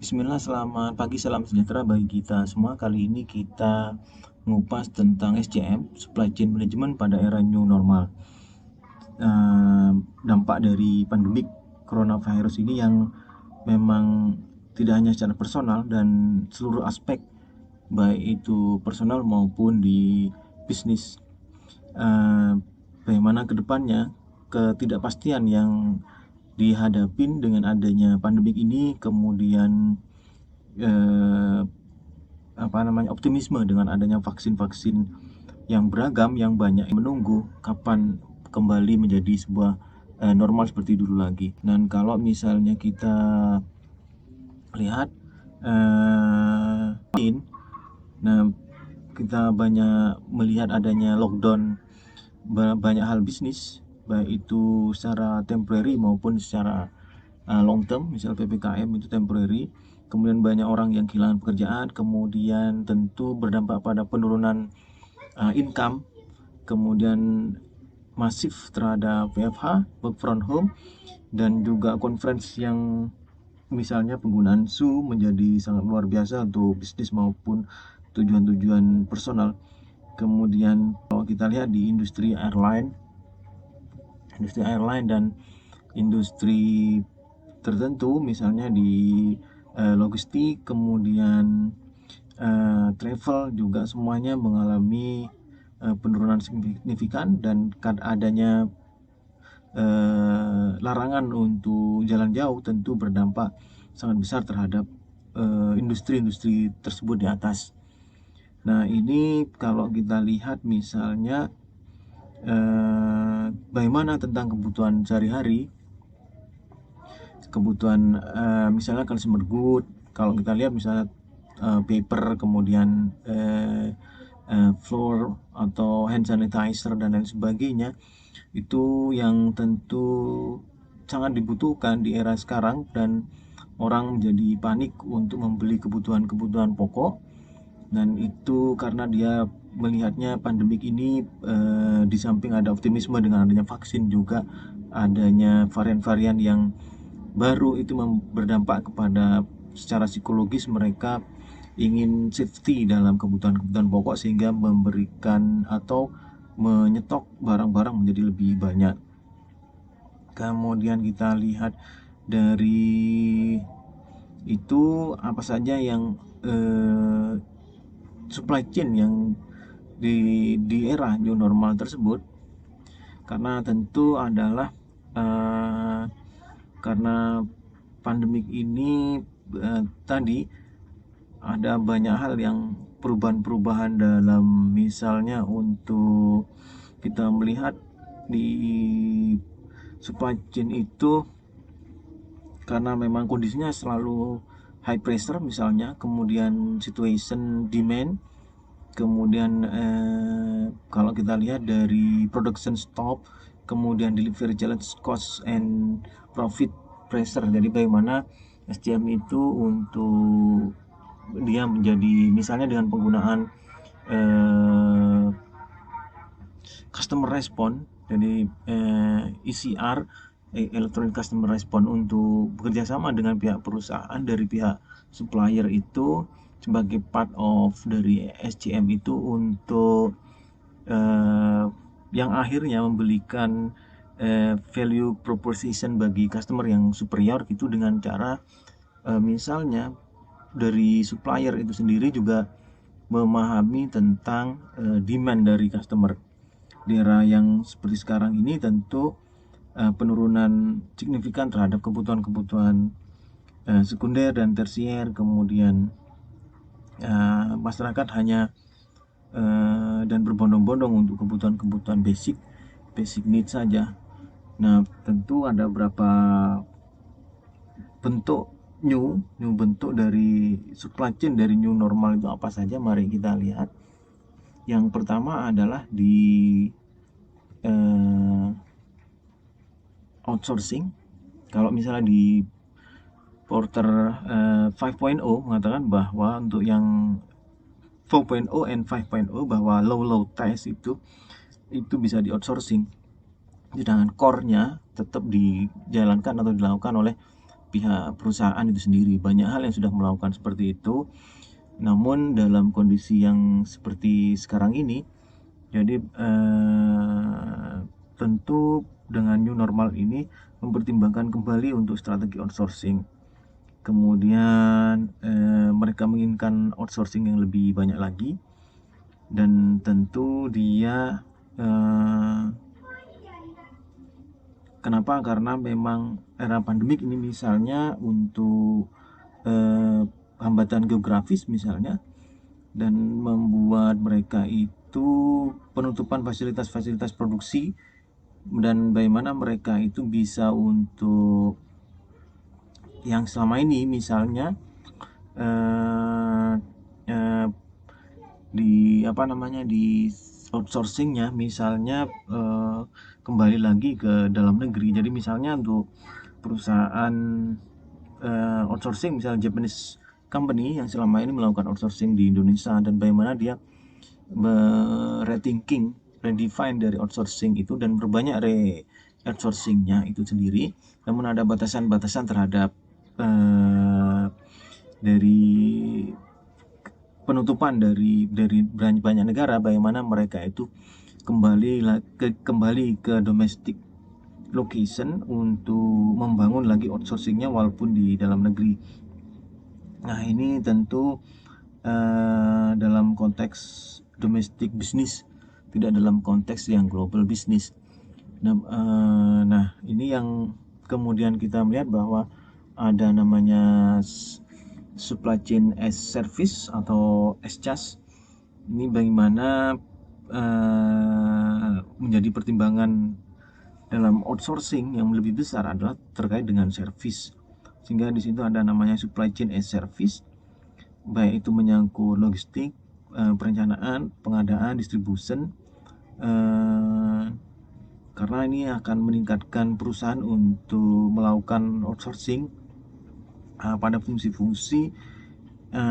Bismillah, selamat pagi, salam sejahtera bagi kita semua. Kali ini kita mengupas tentang SCM, Supply Chain Management pada era New Normal. Dampak dari pandemik coronavirus ini yang memang tidak hanya secara personal dan seluruh aspek, baik itu personal maupun di bisnis. Bagaimana kedepannya ketidakpastian yang dihadapin dengan adanya pandemik ini, kemudian eh, optimisme dengan adanya vaksin-vaksin yang beragam, yang banyak menunggu kapan kembali menjadi sebuah normal seperti dulu lagi. Dan kalau misalnya kita lihat, nah kita banyak melihat adanya lockdown banyak hal bisnis, baik itu secara temporary maupun secara long term. Misal PPKM itu temporary, kemudian banyak orang yang kehilangan pekerjaan, kemudian tentu berdampak pada penurunan income, kemudian masif terhadap WFH, work from home, dan juga conference yang misalnya penggunaan Zoom menjadi sangat luar biasa untuk bisnis maupun tujuan-tujuan personal. Kemudian kalau kita lihat di industri airline dan industri tertentu, misalnya di logistik, kemudian travel, juga semuanya mengalami penurunan signifikan, dan adanya larangan untuk jalan jauh tentu berdampak sangat besar terhadap industri-industri tersebut di atas. Nah, ini kalau kita lihat misalnya bagaimana tentang kebutuhan sehari-hari, kebutuhan misalnya consumer good. Kalau kita lihat misalnya paper, kemudian floor atau hand sanitizer dan lain sebagainya, itu yang tentu sangat dibutuhkan di era sekarang, dan orang menjadi panik untuk membeli kebutuhan-kebutuhan pokok. Dan itu karena dia melihatnya pandemik ini, di samping ada optimisme dengan adanya vaksin, juga adanya varian-varian yang baru, itu berdampak kepada secara psikologis mereka ingin safety dalam kebutuhan-kebutuhan pokok, sehingga memberikan atau menyetok barang-barang menjadi lebih banyak. Kemudian kita lihat dari itu apa saja yang supply chain yang di era new normal tersebut, karena tentu adalah karena pandemik ini tadi ada banyak hal yang perubahan-perubahan dalam, misalnya untuk kita melihat di supply chain itu, karena memang kondisinya selalu high pressure misalnya, kemudian situation demand, kemudian kalau kita lihat dari production stop, kemudian delivery challenge, cost and profit pressure. Jadi bagaimana SCM itu untuk dia menjadi, misalnya dengan penggunaan customer response, jadi ECR, electronic customer response, untuk bekerja sama dengan pihak perusahaan dari pihak supplier itu sebagai part of dari SCM itu, untuk yang akhirnya memberikan value proposition bagi customer yang superior gitu, dengan cara misalnya dari supplier itu sendiri juga memahami tentang demand dari customer. Di era yang seperti sekarang ini tentu penurunan signifikan terhadap kebutuhan-kebutuhan sekunder dan tersier, kemudian masyarakat hanya dan berbondong-bondong untuk kebutuhan-kebutuhan basic needs saja. Nah, tentu ada beberapa bentuk new bentuk dari supply chain dari new normal itu apa saja. Mari kita lihat. Yang pertama adalah di outsourcing. Kalau misalnya di Porter 5.0 mengatakan bahwa untuk yang 4.0 and 5.0, bahwa low tax itu bisa di outsourcing, sedangkan core-nya tetap dijalankan atau dilakukan oleh pihak perusahaan itu sendiri. Banyak hal yang sudah melakukan seperti itu. Namun dalam kondisi yang seperti sekarang ini, jadi tentu dengan new normal ini mempertimbangkan kembali untuk strategi outsourcing. Kemudian mereka menginginkan outsourcing yang lebih banyak lagi, dan tentu dia kenapa? Karena memang era pandemik ini misalnya untuk hambatan geografis misalnya, dan membuat mereka itu penutupan fasilitas-fasilitas produksi, dan bagaimana mereka itu bisa untuk yang selama ini misalnya di outsourcingnya misalnya kembali lagi ke dalam negeri. Jadi misalnya untuk perusahaan outsourcing, misalnya Japanese company yang selama ini melakukan outsourcing di Indonesia, dan bagaimana dia rethinking, redefine dari outsourcing itu dan berbanyak outsourcingnya itu sendiri. Namun ada batasan-batasan terhadap dari penutupan dari banyak negara, bagaimana mereka itu kembali ke domestic location untuk membangun lagi outsourcingnya walaupun di dalam negeri. Nah, ini tentu dalam konteks domestic business, tidak dalam konteks yang global business. Nah, ini yang kemudian kita melihat bahwa ada namanya supply chain as service atau SCAS. Ini bagaimana menjadi pertimbangan dalam outsourcing yang lebih besar adalah terkait dengan service, sehingga di situ ada namanya supply chain as service, baik itu menyangkut logistik, perencanaan, pengadaan, distribution, karena ini akan meningkatkan perusahaan untuk melakukan outsourcing pada fungsi-fungsi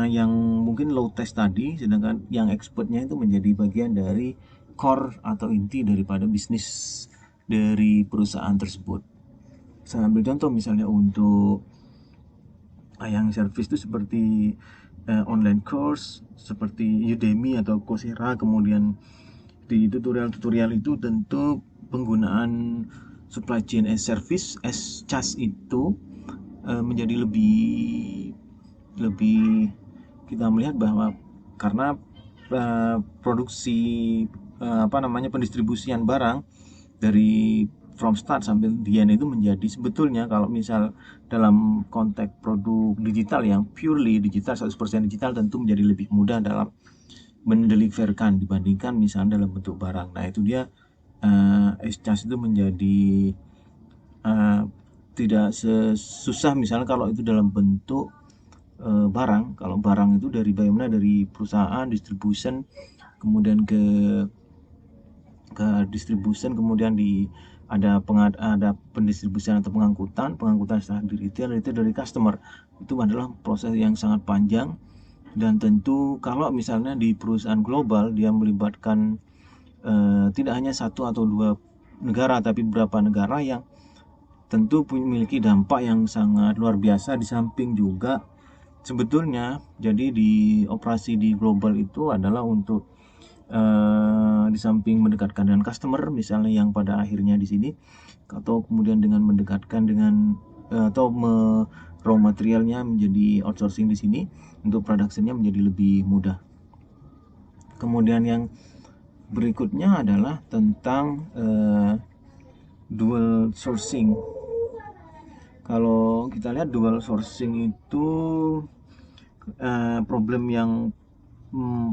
yang mungkin low tech tadi, sedangkan yang expertnya itu menjadi bagian dari core atau inti daripada bisnis dari perusahaan tersebut. Saya ambil contoh misalnya untuk yang service itu seperti online course seperti Udemy atau Coursera. Kemudian di tutorial-tutorial itu tentu penggunaan supply chain as service, as CaaS itu menjadi lebih kita melihat bahwa karena produksi pendistribusian barang dari from start sampai the end itu menjadi sebetulnya, kalau misal dalam konteks produk digital yang purely digital, 100% digital, tentu menjadi lebih mudah dalam mendeliverkan dibandingkan misalnya dalam bentuk barang. Nah, itu dia SCaaS itu menjadi tidak sesusah misalnya kalau itu dalam bentuk barang. Kalau barang itu dari bagaimana dari perusahaan distribution, kemudian ke distribution, kemudian ada pendistribusian atau pengangkutan setelah di retail dari customer. Itu adalah proses yang sangat panjang, dan tentu kalau misalnya di perusahaan global dia melibatkan tidak hanya satu atau dua negara tapi beberapa negara yang tentu memiliki dampak yang sangat luar biasa. Di samping juga sebetulnya jadi di operasi di global itu adalah untuk di samping mendekatkan dengan customer misalnya yang pada akhirnya di sini, atau kemudian dengan mendekatkan dengan raw materialnya menjadi outsourcing di sini, untuk productionnya menjadi lebih mudah. Kemudian yang berikutnya adalah tentang dual sourcing. Kalau kita lihat dual sourcing itu problem yang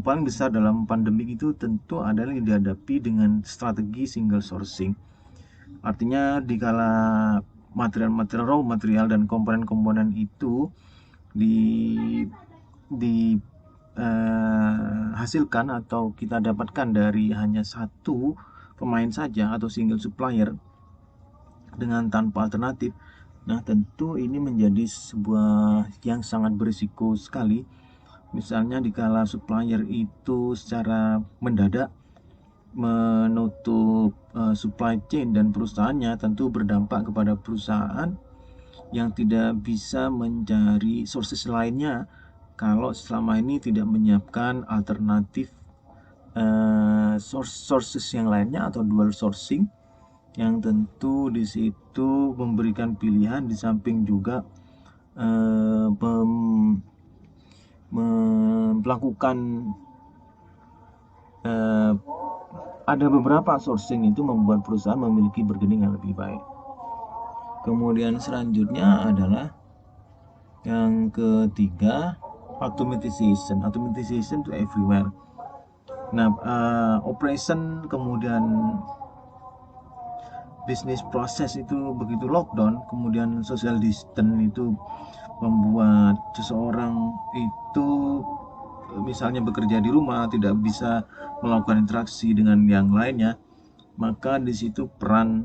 paling besar dalam pandemik itu tentu adalah yang dihadapi dengan strategi single sourcing. Artinya dikala material raw material dan komponen-komponen itu hasilkan atau kita dapatkan dari hanya satu pemain saja atau single supplier dengan tanpa alternatif. Nah, tentu ini menjadi sebuah yang sangat berisiko sekali. Misalnya dikala supplier itu secara mendadak menutup supply chain dan perusahaannya, tentu berdampak kepada perusahaan yang tidak bisa mencari sources lainnya kalau selama ini tidak menyiapkan alternatif sources yang lainnya atau dual sourcing, yang tentu di situ memberikan pilihan di samping juga melakukan ada beberapa sourcing itu membuat perusahaan memiliki bargaining yang lebih baik. Kemudian selanjutnya adalah yang ketiga, automatization. Automatization to everywhere. Nah, operation kemudian bisnis proses itu begitu lockdown, kemudian social distance itu membuat seseorang itu misalnya bekerja di rumah tidak bisa melakukan interaksi dengan yang lainnya, maka di situ peran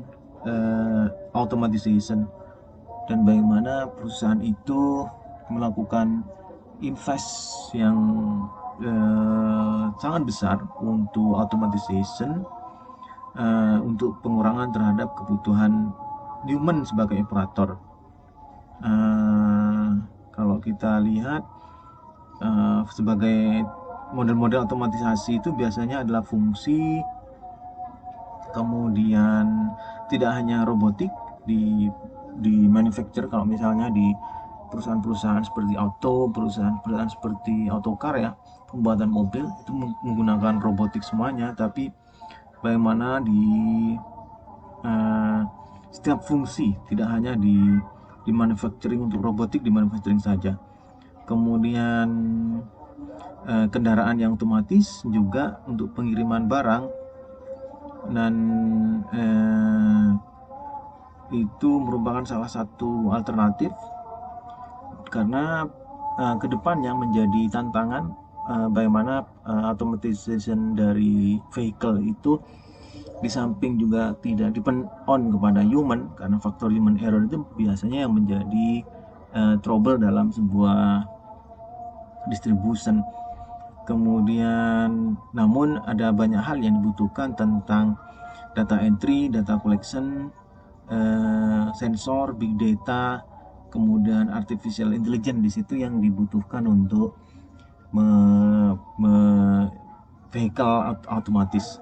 automatization dan bagaimana perusahaan itu melakukan invest yang sangat besar untuk automatization, untuk pengurangan terhadap kebutuhan human sebagai operator. Kalau kita lihat sebagai model-model otomatisasi itu biasanya adalah fungsi, kemudian tidak hanya robotik di manufacture, kalau misalnya di perusahaan-perusahaan seperti perusahaan seperti autocar ya, pembuatan mobil itu menggunakan robotik semuanya, tapi bagaimana di setiap fungsi, tidak hanya di manufacturing untuk robotik di manufacturing saja. Kemudian kendaraan yang otomatis juga untuk pengiriman barang, dan itu merupakan salah satu alternatif karena kedepannya menjadi tantangan bagaimana automatization dari vehicle itu di samping juga tidak depend on kepada human, karena faktor human error itu biasanya yang menjadi trouble dalam sebuah distribution. Kemudian namun ada banyak hal yang dibutuhkan tentang data entry, data collection, sensor, big data, kemudian artificial intelligence di situ yang dibutuhkan untuk vehicle otomatis.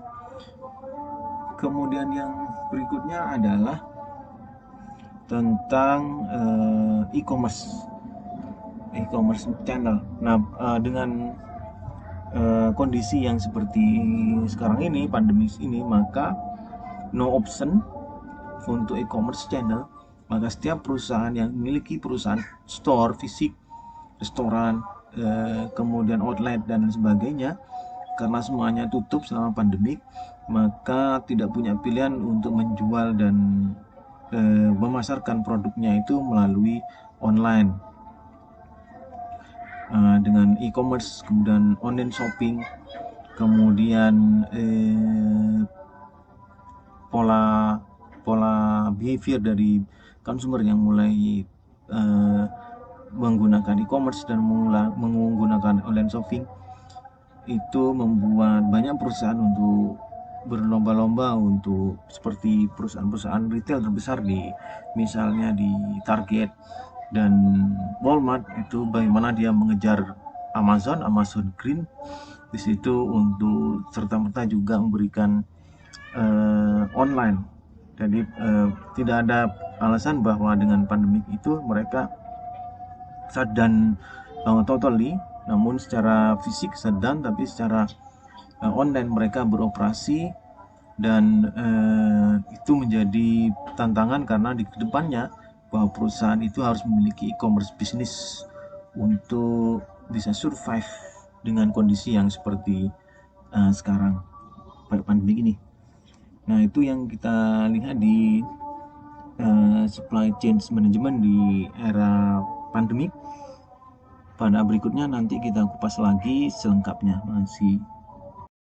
Kemudian yang berikutnya adalah tentang e-commerce channel. Nah, dengan kondisi yang seperti sekarang ini, pandemi ini, maka no option untuk e-commerce channel. Maka setiap perusahaan yang memiliki perusahaan store fisik, restoran, kemudian outlet dan sebagainya, karena semuanya tutup selama pandemik, maka tidak punya pilihan untuk menjual dan memasarkan produknya itu melalui online, dengan e-commerce, kemudian online shopping, kemudian pola behavior dari consumer yang mulai menggunakan e-commerce dan menggunakan online shopping, itu membuat banyak perusahaan untuk berlomba-lomba untuk seperti perusahaan-perusahaan retail terbesar misalnya di Target dan Walmart, itu bagaimana dia mengejar Amazon Green di situ untuk serta-merta juga memberikan online. Jadi tidak ada alasan bahwa dengan pandemik itu mereka shutdown totally, namun secara fisik shutdown, tapi secara online mereka beroperasi, dan itu menjadi tantangan karena di kedepannya bahwa perusahaan itu harus memiliki e-commerce bisnis untuk bisa survive dengan kondisi yang seperti sekarang pada pandemi ini. Nah, itu yang kita lihat di supply chain management di era pandemik. Pada berikutnya nanti kita kupas lagi selengkapnya. Masih